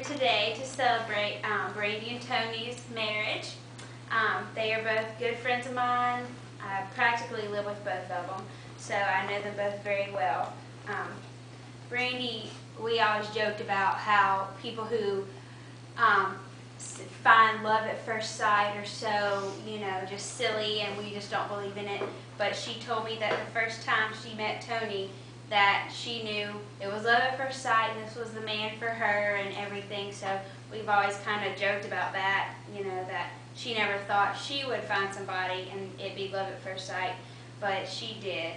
today to celebrate Brandy and Tony's marriage. They are both good friends of mine. I practically live with both of them, so I know them both very well. Brandy, we always joked about how people who find love at first sight are so, just silly, and we just don't believe in it. But she told me that the first time she met Tony, that she knew it was love at first sight and this was the man for her and everything. So we've always kind of joked about that, that she never thought she would find somebody and it'd be love at first sight, but she did.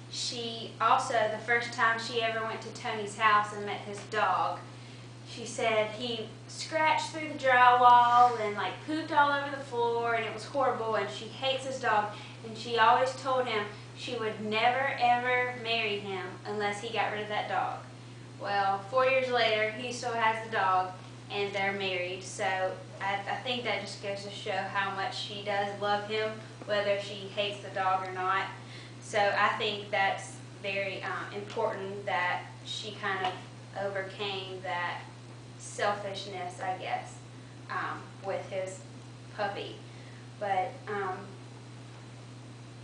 She also, the first time she ever went to Tony's house and met his dog, she said he scratched through the drywall and pooped all over the floor, and it was horrible, and she hates his dog, and she always told him she would never ever marry him unless he got rid of that dog. Well, 4 years later, he still has the dog, and they're married. So I think that just goes to show how much she does love him, whether she hates the dog or not. So I think that's very important that she kind of overcame that selfishness, I guess, with his puppy. But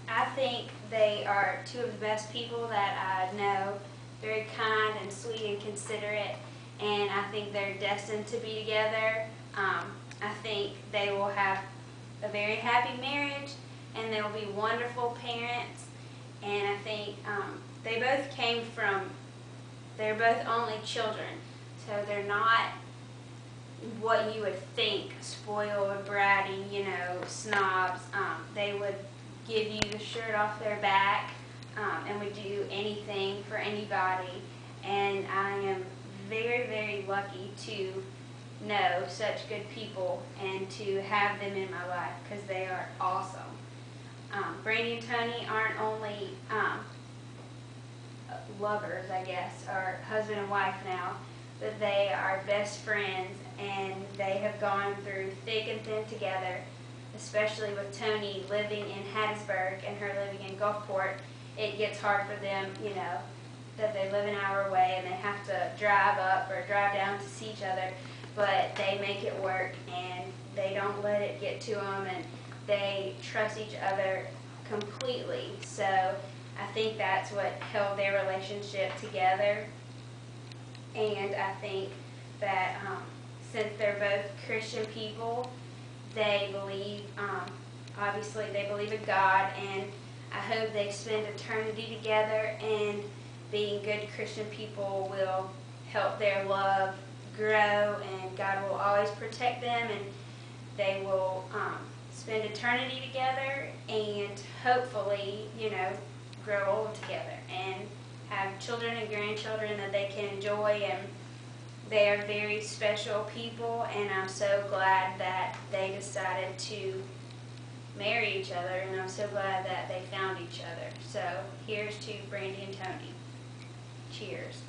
I think they are two of the best people that I know. Very kind and sweet and considerate, and I think they're destined to be together. I think they will have a very happy marriage, and they will be wonderful parents. And I think they both they're both only children, so they're not what you would think, spoiled, bratty, snobs. They would give you the shirt off their back and would do anything for anybody. And I am very, very lucky to know such good people and to have them in my life, because they are awesome. Brandy and Tony aren't only lovers, I guess, or husband and wife now, but they are best friends, and they have gone through thick and thin together, especially with Tony living in Hattiesburg and her living in Gulfport. It gets hard for them, that they live an hour away and they have to drive up or drive down to see each other, but they make it work, and they don't let it get to them, and they trust each other completely. So I think that's what held their relationship together. And I think that since they're both Christian people, they believe, obviously they believe in God, and I hope they spend eternity together, and being good Christian people will help their love grow, and God will always protect them, and they will spend eternity together, and hopefully, grow old together and have children and grandchildren that they can enjoy. And they are very special people, and I'm so glad that they decided to marry each other, and I'm so glad that they found each other. So here's to Brandy and Tony. Cheers.